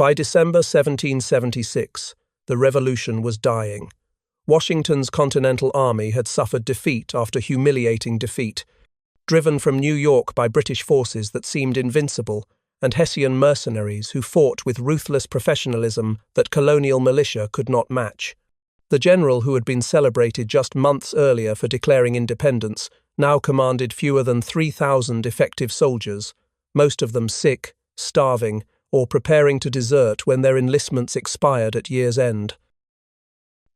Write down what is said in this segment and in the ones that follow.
By December 1776, the revolution was dying. Washington's Continental Army had suffered defeat after humiliating defeat, driven from New York by British forces that seemed invincible, and Hessian mercenaries who fought with ruthless professionalism that colonial militia could not match. The general who had been celebrated just months earlier for declaring independence now commanded fewer than 3,000 effective soldiers, most of them sick, starving, or preparing to desert when their enlistments expired at year's end.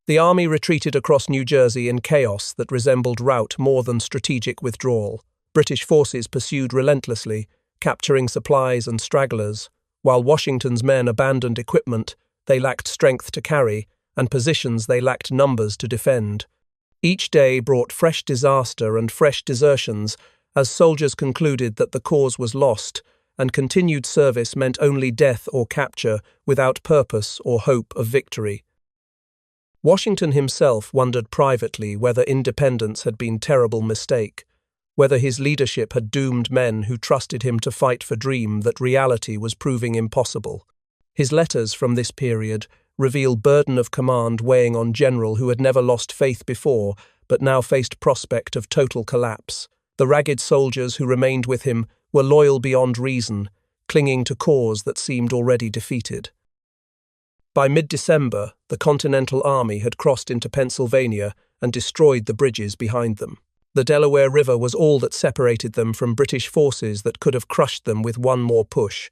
The army retreated across New Jersey in chaos that resembled rout more than strategic withdrawal. British forces pursued relentlessly, capturing supplies and stragglers, while Washington's men abandoned equipment they lacked strength to carry and positions they lacked numbers to defend. Each day brought fresh disaster and fresh desertions as soldiers concluded that the cause was lost and continued service meant only death or capture without purpose or hope of victory. Washington himself wondered privately whether independence had been a terrible mistake, whether his leadership had doomed men who trusted him to fight for a dream that reality was proving impossible. His letters from this period reveal burden of command weighing on general who had never lost faith before but now faced prospect of total collapse. The ragged soldiers who remained with him were loyal beyond reason, clinging to cause that seemed already defeated. By mid-December, the Continental Army had crossed into Pennsylvania and destroyed the bridges behind them. The Delaware River was all that separated them from British forces that could have crushed them with one more push.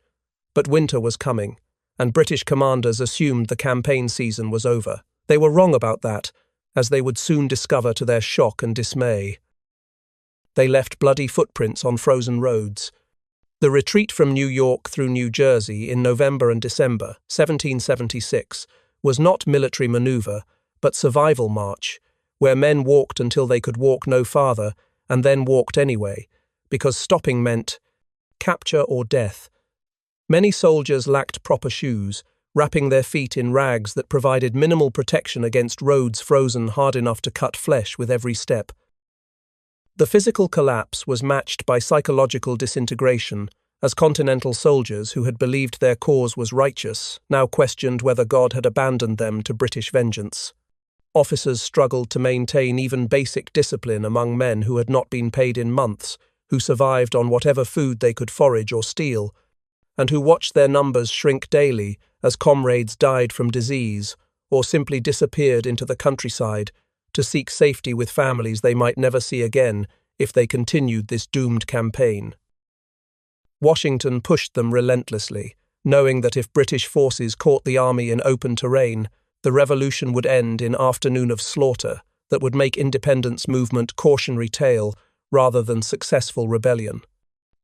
But winter was coming, and British commanders assumed the campaign season was over. They were wrong about that, as they would soon discover to their shock and dismay. They left bloody footprints on frozen roads. The retreat from New York through New Jersey in November and December 1776 was not military maneuver, but survival march, where men walked until they could walk no farther and then walked anyway, because stopping meant capture or death. Many soldiers lacked proper shoes, wrapping their feet in rags that provided minimal protection against roads frozen hard enough to cut flesh with every step. The physical collapse was matched by psychological disintegration, as Continental soldiers who had believed their cause was righteous now questioned whether God had abandoned them to British vengeance. Officers struggled to maintain even basic discipline among men who had not been paid in months, who survived on whatever food they could forage or steal, and who watched their numbers shrink daily as comrades died from disease or simply disappeared into the countryside to seek safety with families they might never see again if they continued this doomed campaign. Washington pushed them relentlessly, knowing that if British forces caught the army in open terrain, the revolution would end in afternoon of slaughter that would make independence movement cautionary tale rather than successful rebellion.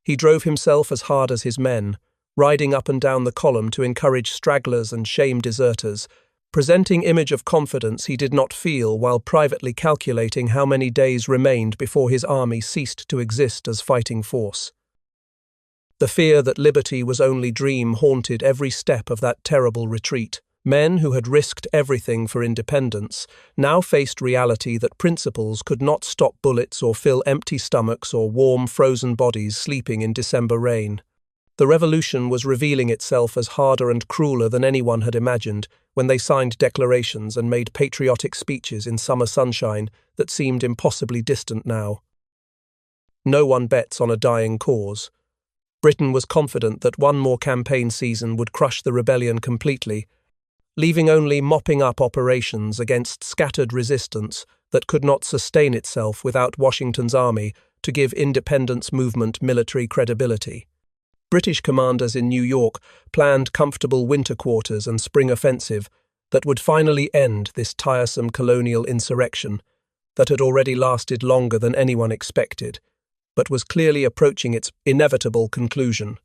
He drove himself as hard as his men, riding up and down the column to encourage stragglers and shame deserters, presenting image of confidence he did not feel while privately calculating how many days remained before his army ceased to exist as fighting force. The fear that liberty was only dream haunted every step of that terrible retreat. Men who had risked everything for independence now faced reality that principles could not stop bullets or fill empty stomachs or warm, frozen bodies sleeping in December rain. The revolution was revealing itself as harder and crueler than anyone had imagined when they signed declarations and made patriotic speeches in summer sunshine that seemed impossibly distant now. No one bets on a dying cause. Britain was confident that one more campaign season would crush the rebellion completely, leaving only mopping up operations against scattered resistance that could not sustain itself without Washington's army to give independence movement military credibility. British commanders in New York planned comfortable winter quarters and spring offensive that would finally end this tiresome colonial insurrection that had already lasted longer than anyone expected, but was clearly approaching its inevitable conclusion.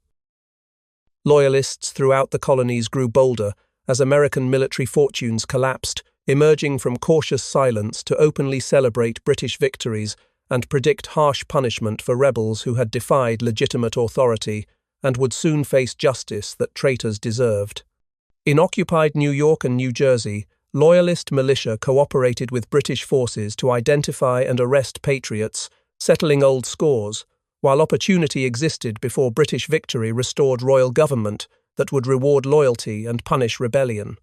Loyalists throughout the colonies grew bolder as American military fortunes collapsed, emerging from cautious silence to openly celebrate British victories and predict harsh punishment for rebels who had defied legitimate authority and would soon face justice that traitors deserved. In occupied New York and New Jersey, Loyalist militia cooperated with British forces to identify and arrest patriots, settling old scores, while opportunity existed before British victory restored royal government. that would reward loyalty and punish rebellion.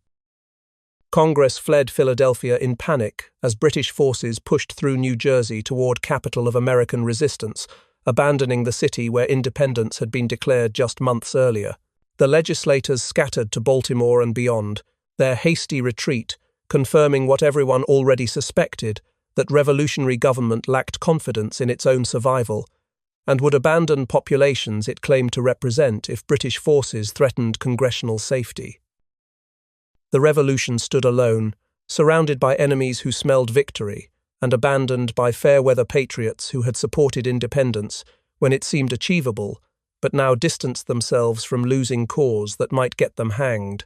Congress fled Philadelphia in panic as British forces pushed through New Jersey toward capital of American resistance, abandoning the city where independence had been declared just months earlier. The legislators scattered to Baltimore and beyond, their hasty retreat confirming what everyone already suspected, that revolutionary government lacked confidence in its own survival and would abandon populations it claimed to represent if British forces threatened congressional safety. The revolution stood alone, surrounded by enemies who smelled victory, and abandoned by fair-weather patriots who had supported independence when it seemed achievable, but now distanced themselves from losing cause that might get them hanged.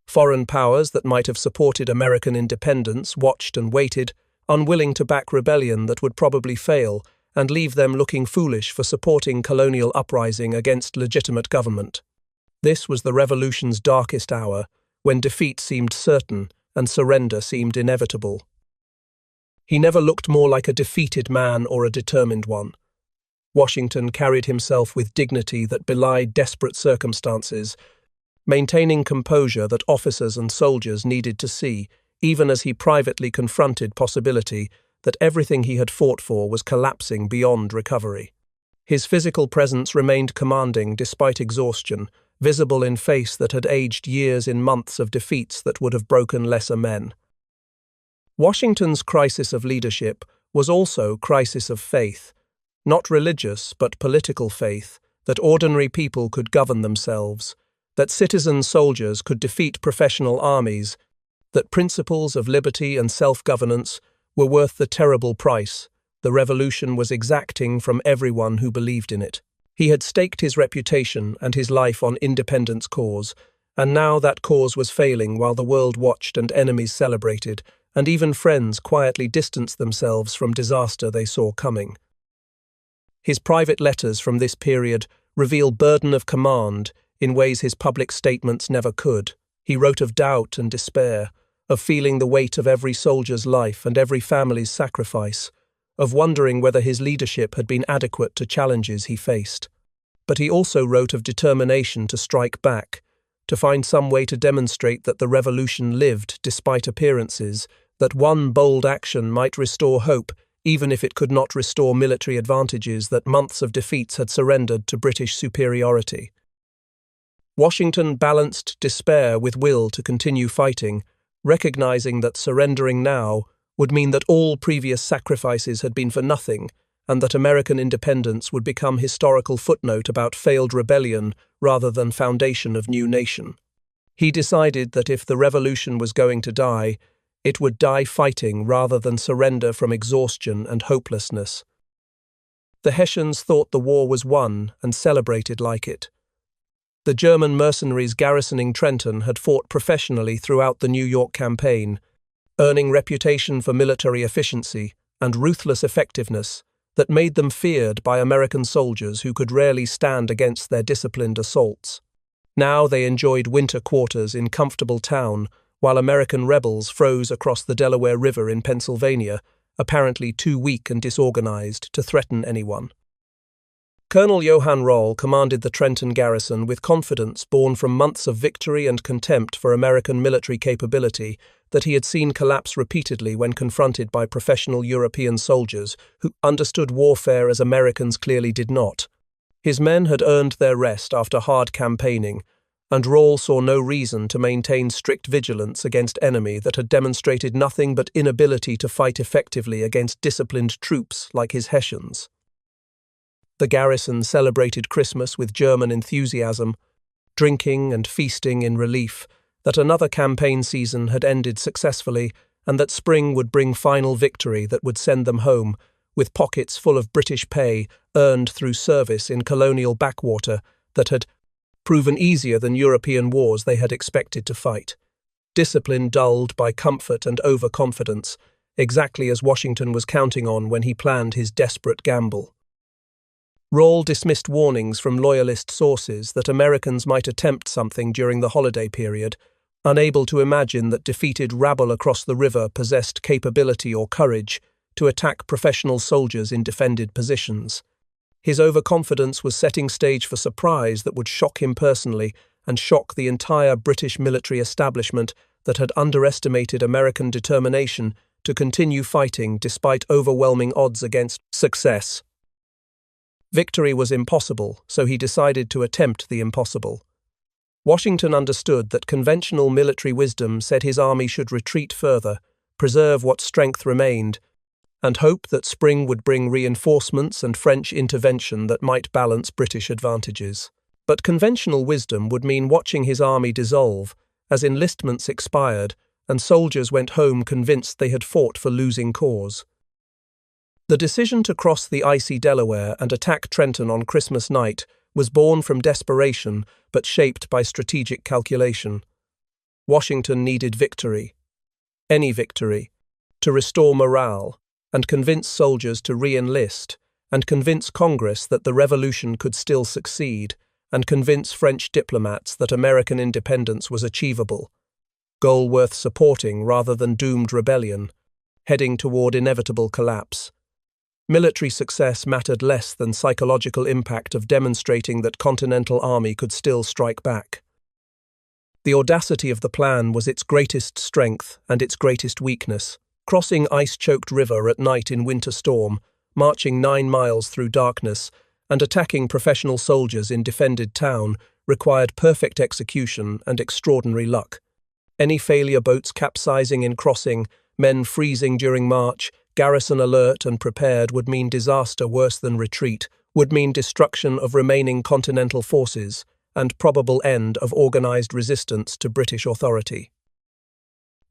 Foreign powers that might have supported American independence watched and waited, unwilling to back rebellion that would probably fail and leave them looking foolish for supporting colonial uprising against legitimate government. This was the revolution's darkest hour, when defeat seemed certain and surrender seemed inevitable. He never looked more like a defeated man or a determined one. Washington carried himself with dignity that belied desperate circumstances, maintaining composure that officers and soldiers needed to see, even as he privately confronted possibility that everything he had fought for was collapsing beyond recovery. His physical presence remained commanding despite exhaustion, visible in face that had aged years in months of defeats that would have broken lesser men. Washington's crisis of leadership was also crisis of faith, not religious but political faith, that ordinary people could govern themselves, that citizen soldiers could defeat professional armies, that principles of liberty and self-governance were worth the terrible price the revolution was exacting from everyone who believed in it. He had staked his reputation and his life on independence cause, and now that cause was failing while the world watched and enemies celebrated, and even friends quietly distanced themselves from disaster they saw coming. His private letters from this period reveal burden of command in ways his public statements never could. He wrote of doubt and despair, of feeling the weight of every soldier's life and every family's sacrifice, of wondering whether his leadership had been adequate to challenges he faced. But he also wrote of determination to strike back, to find some way to demonstrate that the revolution lived despite appearances, that one bold action might restore hope, even if it could not restore military advantages that months of defeats had surrendered to British superiority. Washington balanced despair with will to continue fighting, recognizing that surrendering now would mean that all previous sacrifices had been for nothing, and that American independence would become historical footnote about failed rebellion rather than foundation of new nation. He decided that if the revolution was going to die, it would die fighting rather than surrender from exhaustion and hopelessness. The Hessians thought the war was won and celebrated like it. The German mercenaries garrisoning Trenton had fought professionally throughout the New York campaign, earning reputation for military efficiency and ruthless effectiveness that made them feared by American soldiers who could rarely stand against their disciplined assaults. Now they enjoyed winter quarters in comfortable town, while American rebels froze across the Delaware River in Pennsylvania, apparently too weak and disorganized to threaten anyone. Colonel Johann Rohl commanded the Trenton garrison with confidence born from months of victory and contempt for American military capability that he had seen collapse repeatedly when confronted by professional European soldiers who understood warfare as Americans clearly did not. His men had earned their rest after hard campaigning, and Rohl saw no reason to maintain strict vigilance against enemy that had demonstrated nothing but inability to fight effectively against disciplined troops like his Hessians. The garrison celebrated Christmas with German enthusiasm, drinking and feasting in relief that another campaign season had ended successfully and that spring would bring final victory that would send them home, with pockets full of British pay earned through service in colonial backwater that had proven easier than European wars they had expected to fight. Discipline dulled by comfort and overconfidence, exactly as Washington was counting on when he planned his desperate gamble. Rohl dismissed warnings from loyalist sources that Americans might attempt something during the holiday period, unable to imagine that defeated rabble across the river possessed capability or courage to attack professional soldiers in defended positions. His overconfidence was setting stage for surprise that would shock him personally and shock the entire British military establishment that had underestimated American determination to continue fighting despite overwhelming odds against success. Victory was impossible, so he decided to attempt the impossible. Washington understood that conventional military wisdom said his army should retreat further, preserve what strength remained, and hope that spring would bring reinforcements and French intervention that might balance British advantages. But conventional wisdom would mean watching his army dissolve as enlistments expired and soldiers went home convinced they had fought for losing cause. The decision to cross the icy Delaware and attack Trenton on Christmas night was born from desperation but shaped by strategic calculation. Washington needed victory, any victory, to restore morale and convince soldiers to re-enlist, and convince Congress that the revolution could still succeed, and convince French diplomats that American independence was achievable, goal worth supporting rather than doomed rebellion, heading toward inevitable collapse. Military success mattered less than psychological impact of demonstrating that Continental Army could still strike back. The audacity of the plan was its greatest strength and its greatest weakness. Crossing ice-choked river at night in winter storm, marching 9 miles through darkness, and attacking professional soldiers in defended town required perfect execution and extraordinary luck. Any failure, boats capsizing in crossing, men freezing during march, garrison alert and prepared, would mean disaster worse than retreat, would mean destruction of remaining Continental forces, and probable end of organized resistance to British authority.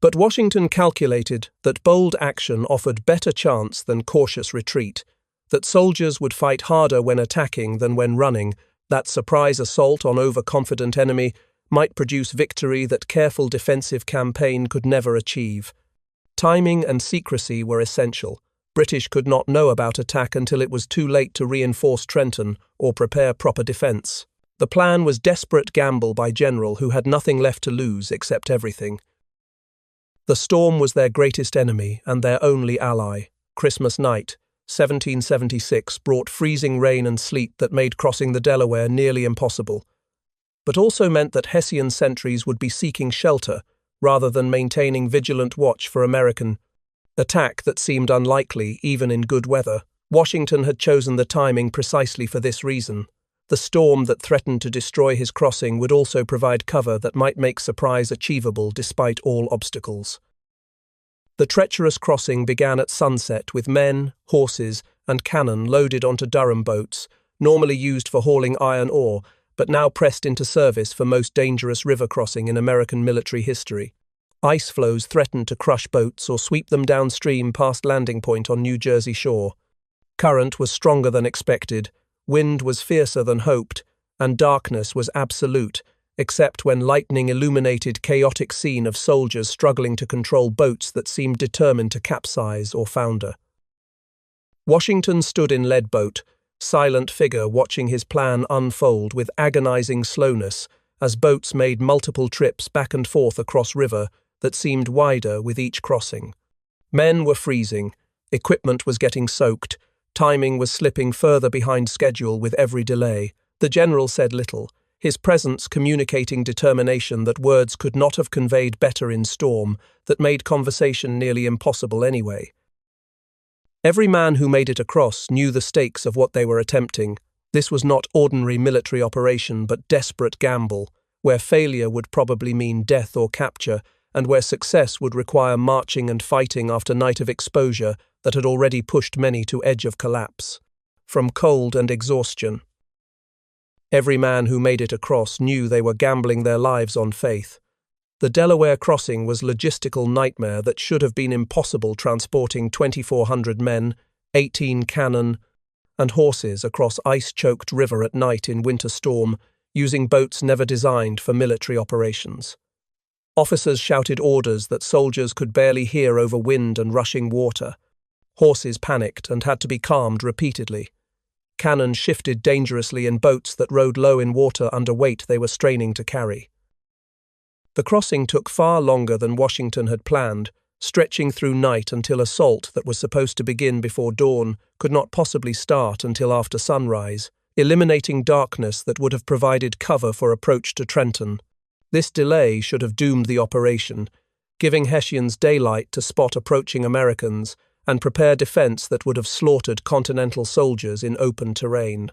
But Washington calculated that bold action offered better chance than cautious retreat, that soldiers would fight harder when attacking than when running, that surprise assault on overconfident enemy might produce victory that careful defensive campaign could never achieve. Timing and secrecy were essential. British could not know about attack until it was too late to reinforce Trenton or prepare proper defense. The plan was desperate gamble by general who had nothing left to lose except everything. The storm was their greatest enemy and their only ally. Christmas night, 1776, brought freezing rain and sleet that made crossing the Delaware nearly impossible, but also meant that Hessian sentries would be seeking shelter rather than maintaining vigilant watch for American attack that seemed unlikely even in good weather. Washington had chosen the timing precisely for this reason. The storm that threatened to destroy his crossing would also provide cover that might make surprise achievable despite all obstacles. The treacherous crossing began at sunset with men, horses, and cannon loaded onto Durham boats, normally used for hauling iron ore, but now pressed into service for most dangerous river crossing in American military history. Ice floes threatened to crush boats or sweep them downstream past landing point on New Jersey shore. Current was stronger than expected, wind was fiercer than hoped, and darkness was absolute, except when lightning illuminated chaotic scene of soldiers struggling to control boats that seemed determined to capsize or founder. Washington stood in lead boat, silent figure watching his plan unfold with agonizing slowness as boats made multiple trips back and forth across river that seemed wider with each crossing. Men were freezing, equipment was getting soaked, timing was slipping further behind schedule with every delay. The general said little, his presence communicating determination that words could not have conveyed better in storm that made conversation nearly impossible anyway. Every man who made it across knew the stakes of what they were attempting. This was not ordinary military operation but desperate gamble, where failure would probably mean death or capture, and where success would require marching and fighting after night of exposure that had already pushed many to edge of collapse, from cold and exhaustion. Every man who made it across knew they were gambling their lives on faith. The Delaware crossing was logistical nightmare that should have been impossible, transporting 2,400 men, 18 cannon, and horses across ice-choked river at night in winter storm, using boats never designed for military operations. Officers shouted orders that soldiers could barely hear over wind and rushing water. Horses panicked and had to be calmed repeatedly. Cannon shifted dangerously in boats that rode low in water under weight they were straining to carry. The crossing took far longer than Washington had planned, stretching through night until assault that was supposed to begin before dawn could not possibly start until after sunrise, eliminating darkness that would have provided cover for approach to Trenton. This delay should have doomed the operation, giving Hessians daylight to spot approaching Americans and prepare defense that would have slaughtered Continental soldiers in open terrain.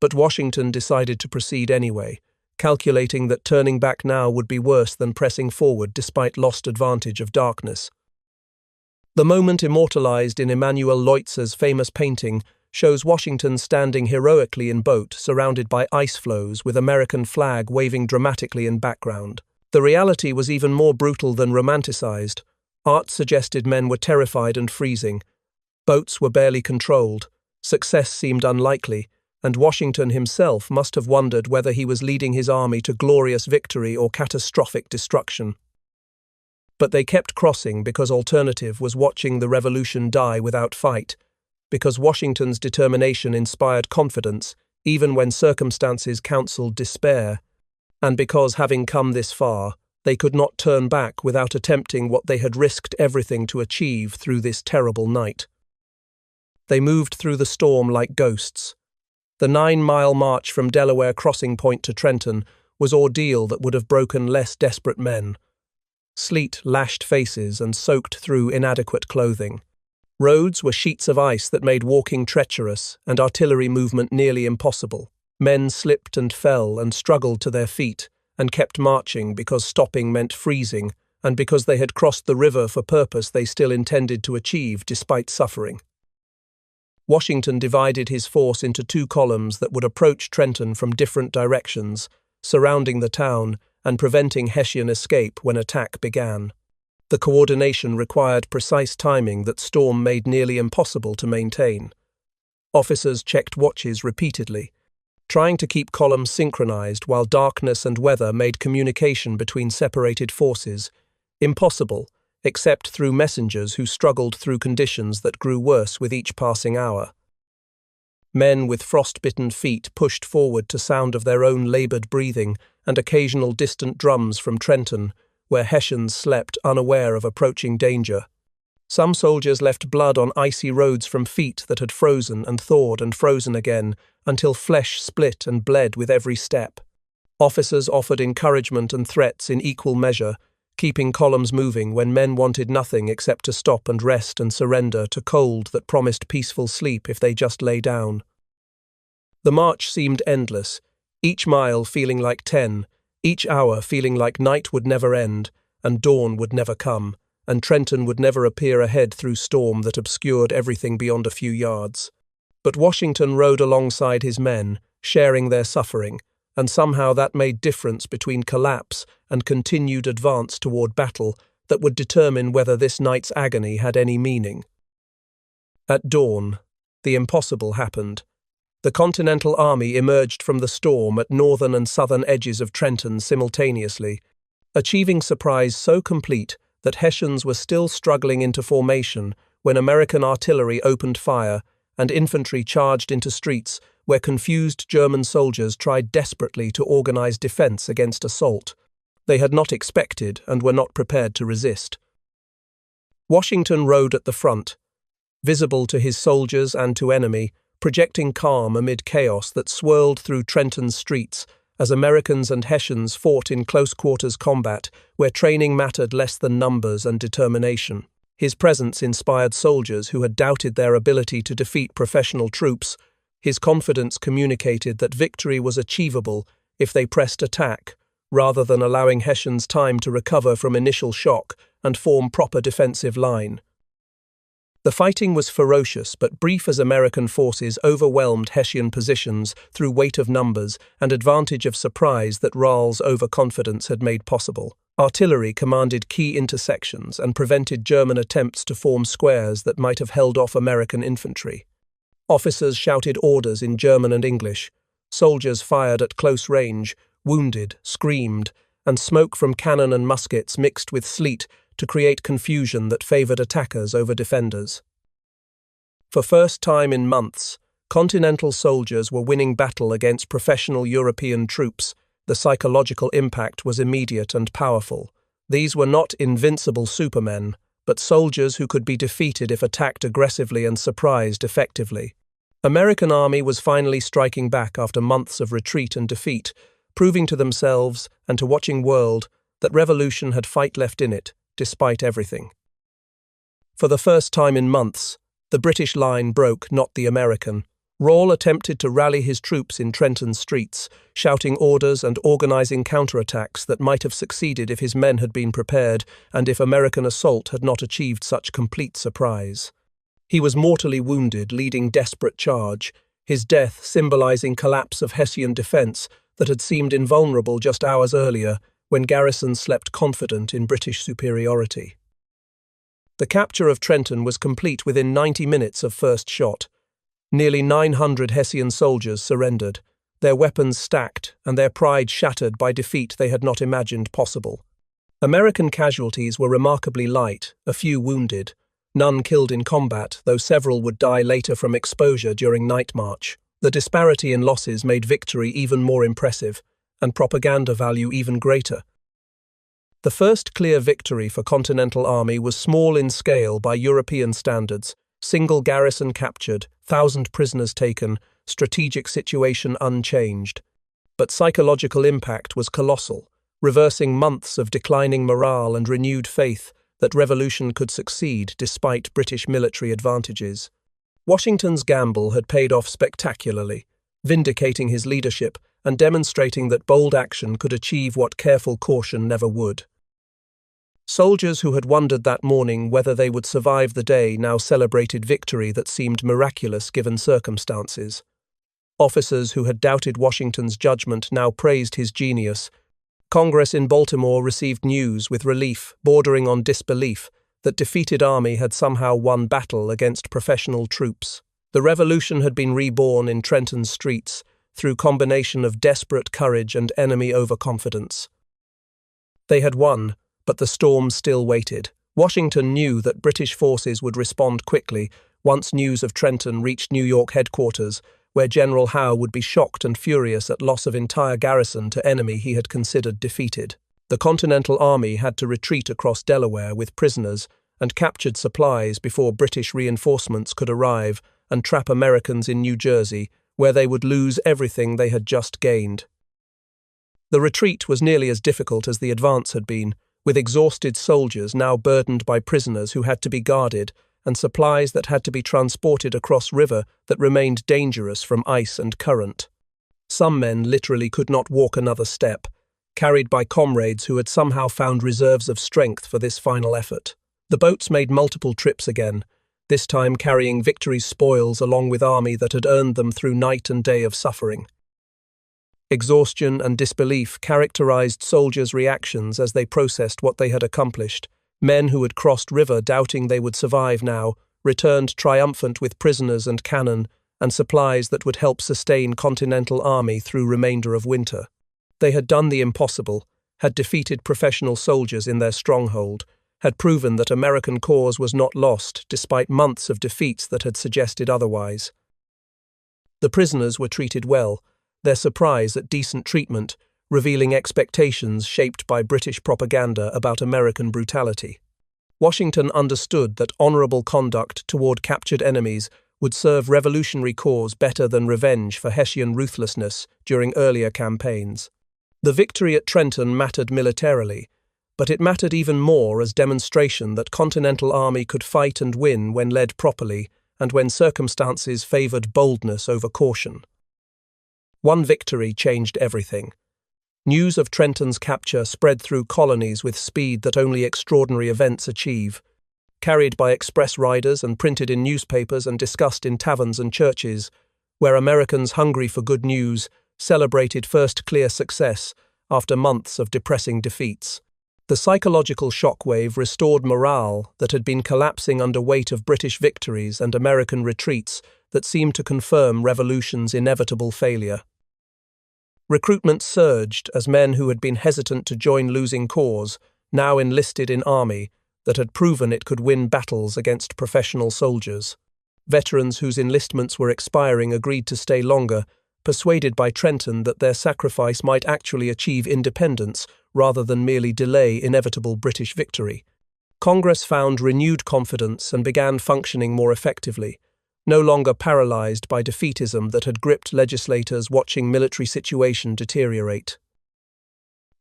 But Washington decided to proceed anyway, calculating that turning back now would be worse than pressing forward despite lost advantage of darkness. The moment immortalized in Emanuel Leutz's famous painting shows Washington standing heroically in boat surrounded by ice floes with American flag waving dramatically in background. The reality was even more brutal than romanticized. Art suggested men were terrified and freezing. Boats were barely controlled. Success seemed unlikely, and Washington himself must have wondered whether he was leading his army to glorious victory or catastrophic destruction. But they kept crossing because alternative was watching the revolution die without fight, because Washington's determination inspired confidence even when circumstances counseled despair, and because, having come this far, they could not turn back without attempting what they had risked everything to achieve through this terrible night. They moved through the storm like ghosts. The 9-mile march from Delaware Crossing Point to Trenton was ordeal that would have broken less desperate men. Sleet lashed faces and soaked through inadequate clothing. Roads were sheets of ice that made walking treacherous and artillery movement nearly impossible. Men slipped and fell and struggled to their feet and kept marching because stopping meant freezing and because they had crossed the river for purpose they still intended to achieve despite suffering. Washington divided his force into 2 columns that would approach Trenton from different directions, surrounding the town and preventing Hessian escape when attack began. The coordination required precise timing that storm made nearly impossible to maintain. Officers checked watches repeatedly, trying to keep columns synchronized while darkness and weather made communication between separated forces impossible, except through messengers who struggled through conditions that grew worse with each passing hour. Men with frost-bitten feet pushed forward to sound of their own labored breathing and occasional distant drums from Trenton, where Hessians slept unaware of approaching danger. Some soldiers left blood on icy roads from feet that had frozen and thawed and frozen again until flesh split and bled with every step. Officers offered encouragement and threats in equal measure, keeping columns moving when men wanted nothing except to stop and rest and surrender to cold that promised peaceful sleep if they just lay down. The march seemed endless, each mile feeling like 10, each hour feeling like night would never end, and dawn would never come, and Trenton would never appear ahead through storm that obscured everything beyond a few yards. But Washington rode alongside his men, sharing their suffering, and somehow that made difference between collapse and continued advance toward battle that would determine whether this night's agony had any meaning. At dawn, the impossible happened. The Continental Army emerged from the storm at northern and southern edges of Trenton simultaneously, achieving surprise so complete that Hessians were still struggling into formation when American artillery opened fire and infantry charged into streets where confused German soldiers tried desperately to organize defense against assault. They had not expected and were not prepared to resist. Washington rode at the front, visible to his soldiers and to enemy, projecting calm amid chaos that swirled through Trenton's streets as Americans and Hessians fought in close-quarters combat where training mattered less than numbers and determination. His presence inspired soldiers who had doubted their ability to defeat professional troops. His confidence communicated that victory was achievable if they pressed attack, rather than allowing Hessians time to recover from initial shock and form proper defensive line. The fighting was ferocious but brief as American forces overwhelmed Hessian positions through weight of numbers and advantage of surprise that Rahl's overconfidence had made possible. Artillery commanded key intersections and prevented German attempts to form squares that might have held off American infantry. Officers shouted orders in German and English. Soldiers fired at close range, wounded, screamed, and smoke from cannon and muskets mixed with sleet to create confusion that favored attackers over defenders. For first time in months, Continental soldiers were winning battle against professional European troops. The psychological impact was immediate and powerful. These were not invincible supermen, but soldiers who could be defeated if attacked aggressively and surprised effectively. American army was finally striking back after months of retreat and defeat, proving to themselves and to watching world that revolution had fight left in it, despite everything. For the first time in months, the British line broke, not the American. Rawle attempted to rally his troops in Trenton's streets, shouting orders and organizing counterattacks that might have succeeded if his men had been prepared and if American assault had not achieved such complete surprise. He was mortally wounded, leading desperate charge, his death symbolizing collapse of Hessian defense that had seemed invulnerable just hours earlier when garrisons slept confident in British superiority. The capture of Trenton was complete within 90 minutes of first shot. Nearly 900 Hessian soldiers surrendered, their weapons stacked and their pride shattered by defeat they had not imagined possible. American casualties were remarkably light, a few wounded, none killed in combat, though several would die later from exposure during night march. The disparity in losses made victory even more impressive, and propaganda value even greater. The first clear victory for Continental Army was small in scale by European standards: single garrison captured, 1,000 prisoners taken, strategic situation unchanged. But psychological impact was colossal, reversing months of declining morale and renewed faith that revolution could succeed despite British military advantages. Washington's gamble had paid off spectacularly, vindicating his leadership and demonstrating that bold action could achieve what careful caution never would. Soldiers who had wondered that morning whether they would survive the day now celebrated victory that seemed miraculous given circumstances. Officers who had doubted Washington's judgment now praised his genius. Congress in Baltimore received news with relief, bordering on disbelief, that defeated army had somehow won battle against professional troops. The revolution had been reborn in Trenton's streets through combination of desperate courage and enemy overconfidence. They had won, but the storm still waited. Washington knew that British forces would respond quickly once news of Trenton reached New York headquarters, where General Howe would be shocked and furious at loss of entire garrison to enemy he had considered defeated. The Continental Army had to retreat across Delaware with prisoners and captured supplies before British reinforcements could arrive and trap Americans in New Jersey, where they would lose everything they had just gained. The retreat was nearly as difficult as the advance had been, with exhausted soldiers now burdened by prisoners who had to be guarded and supplies that had to be transported across river that remained dangerous from ice and current. Some men literally could not walk another step, carried by comrades who had somehow found reserves of strength for this final effort. The boats made multiple trips again, this time carrying victory's spoils along with army that had earned them through night and day of suffering. Exhaustion and disbelief characterized soldiers' reactions as they processed what they had accomplished. Men who had crossed river doubting they would survive now returned triumphant with prisoners and cannon and supplies that would help sustain Continental Army through remainder of winter. They had done the impossible, had defeated professional soldiers in their stronghold, had proven that American cause was not lost despite months of defeats that had suggested otherwise. The prisoners were treated well, their surprise at decent treatment revealing expectations shaped by British propaganda about American brutality. Washington understood that honorable conduct toward captured enemies would serve revolutionary cause better than revenge for Hessian ruthlessness during earlier campaigns. The victory at Trenton mattered militarily, but it mattered even more as demonstration that Continental Army could fight and win when led properly and when circumstances favored boldness over caution. One victory changed everything. News of Trenton's capture spread through colonies with speed that only extraordinary events achieve. Carried by express riders and printed in newspapers and discussed in taverns and churches, where Americans hungry for good news celebrated first clear success after months of depressing defeats. The psychological shockwave restored morale that had been collapsing under weight of British victories and American retreats that seemed to confirm revolution's inevitable failure. Recruitment surged as men who had been hesitant to join losing cause now enlisted in army that had proven it could win battles against professional soldiers. Veterans whose enlistments were expiring agreed to stay longer, persuaded by Trenton that their sacrifice might actually achieve independence rather than merely delay inevitable British victory. Congress found renewed confidence and began functioning more effectively. no longer paralyzed by defeatism that had gripped legislators watching military situation deteriorate.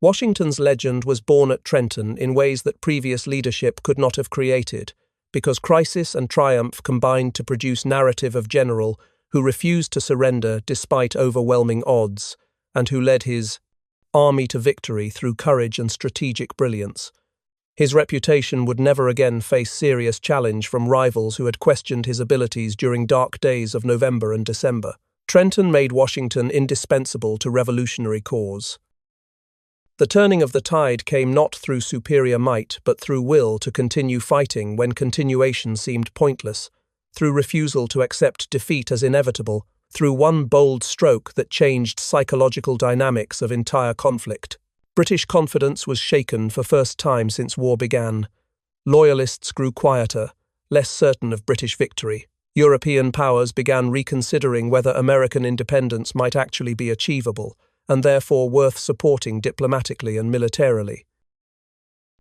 Washington's legend was born at Trenton in ways that previous leadership could not have created, because crisis and triumph combined to produce narrative of general who refused to surrender despite overwhelming odds, and who led his army to victory through courage and strategic brilliance. His reputation would never again face serious challenge from rivals who had questioned his abilities during dark days of November and December. Trenton made Washington indispensable to revolutionary cause. The turning of the tide came not through superior might but through will to continue fighting when continuation seemed pointless, through refusal to accept defeat as inevitable, through one bold stroke that changed psychological dynamics of entire conflict. British confidence was shaken for first time since war began. Loyalists grew quieter, less certain of British victory. European powers began reconsidering whether American independence might actually be achievable, and therefore worth supporting diplomatically and militarily.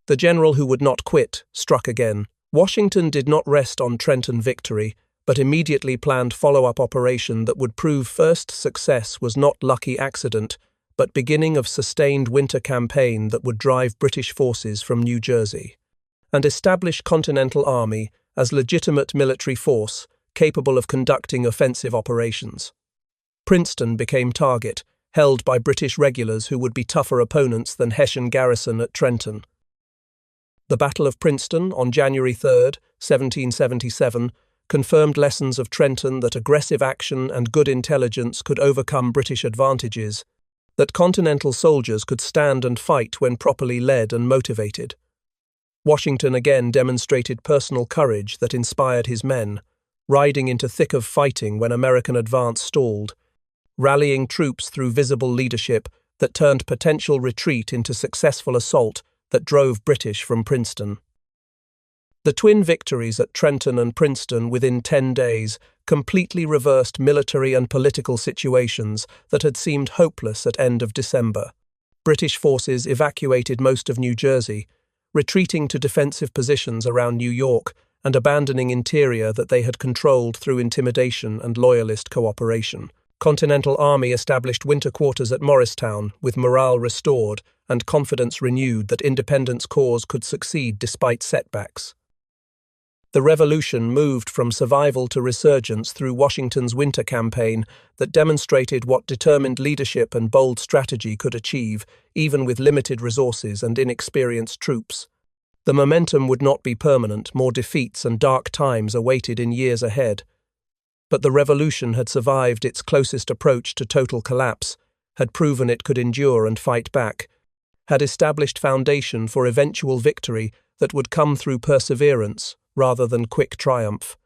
The general who would not quit struck again. Washington did not rest on Trenton victory, but immediately planned follow-up operation that would prove first success was not lucky accident, but beginning of sustained winter campaign that would drive British forces from New Jersey, and establish Continental Army as legitimate military force capable of conducting offensive operations. Princeton became target, held by British regulars who would be tougher opponents than Hessian garrison at Trenton. The Battle of Princeton on January 3, 1777, confirmed lessons of Trenton that aggressive action and good intelligence could overcome British advantages, that Continental soldiers could stand and fight when properly led and motivated. Washington again demonstrated personal courage that inspired his men, riding into thick of fighting when American advance stalled, rallying troops through visible leadership that turned potential retreat into successful assault that drove British from Princeton. The twin victories at Trenton and Princeton within 10 days completely reversed military and political situations that had seemed hopeless at end of December. British forces evacuated most of New Jersey, retreating to defensive positions around New York and abandoning interior that they had controlled through intimidation and loyalist cooperation. Continental Army established winter quarters at Morristown, with morale restored and confidence renewed that independence cause could succeed despite setbacks. The Revolution moved from survival to resurgence through Washington's winter campaign that demonstrated what determined leadership and bold strategy could achieve, even with limited resources and inexperienced troops. The momentum would not be permanent, more defeats and dark times awaited in years ahead. But the Revolution had survived its closest approach to total collapse, had proven it could endure and fight back, had established foundation for eventual victory that would come through perseverance rather than quick triumph.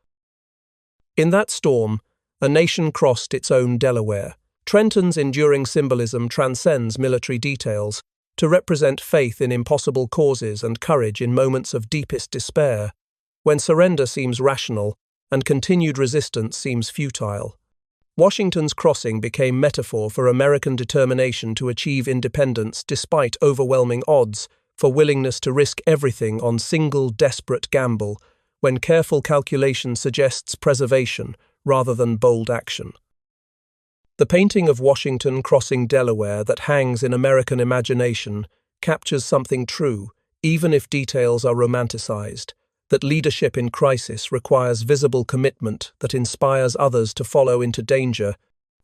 In that storm, a nation crossed its own Delaware. Trenton's enduring symbolism transcends military details to represent faith in impossible causes and courage in moments of deepest despair, when surrender seems rational and continued resistance seems futile. Washington's crossing became metaphor for American determination to achieve independence despite overwhelming odds, for willingness to risk everything on single desperate gamble, when careful calculation suggests preservation rather than bold action. The painting of Washington crossing Delaware that hangs in American imagination captures something true, even if details are romanticized, that leadership in crisis requires visible commitment that inspires others to follow into danger,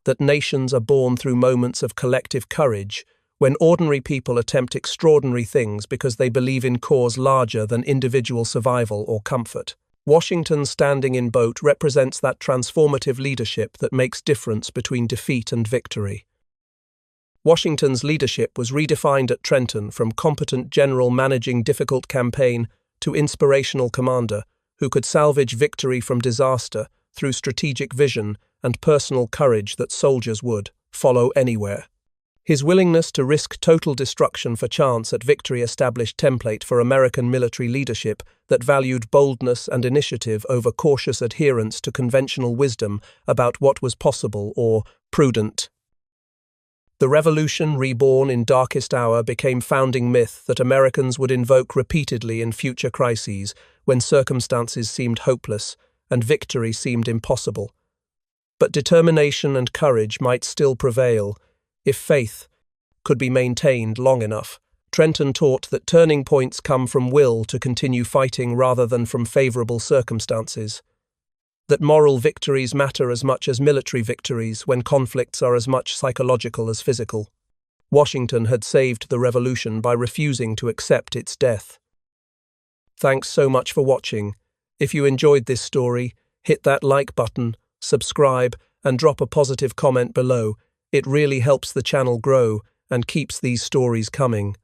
that nations are born through moments of collective courage, when ordinary people attempt extraordinary things because they believe in cause larger than individual survival or comfort. Washington standing in boat represents that transformative leadership that makes difference between defeat and victory. Washington's leadership was redefined at Trenton from competent general managing difficult campaign to inspirational commander who could salvage victory from disaster through strategic vision and personal courage that soldiers would follow anywhere. His willingness to risk total destruction for chance at victory established template for American military leadership that valued boldness and initiative over cautious adherence to conventional wisdom about what was possible or prudent. The Revolution, reborn in darkest hour, became founding myth that Americans would invoke repeatedly in future crises when circumstances seemed hopeless, and victory seemed impossible. But determination and courage might still prevail if faith could be maintained long enough. Trenton taught that turning points come from will to continue fighting rather than from favorable circumstances, that moral victories matter as much as military victories when conflicts are as much psychological as physical. Washington had saved the revolution by refusing to accept its death. Thanks so much for watching. If you enjoyed this story, hit that like button, subscribe, and drop a positive comment below. It really helps the channel grow and keeps these stories coming.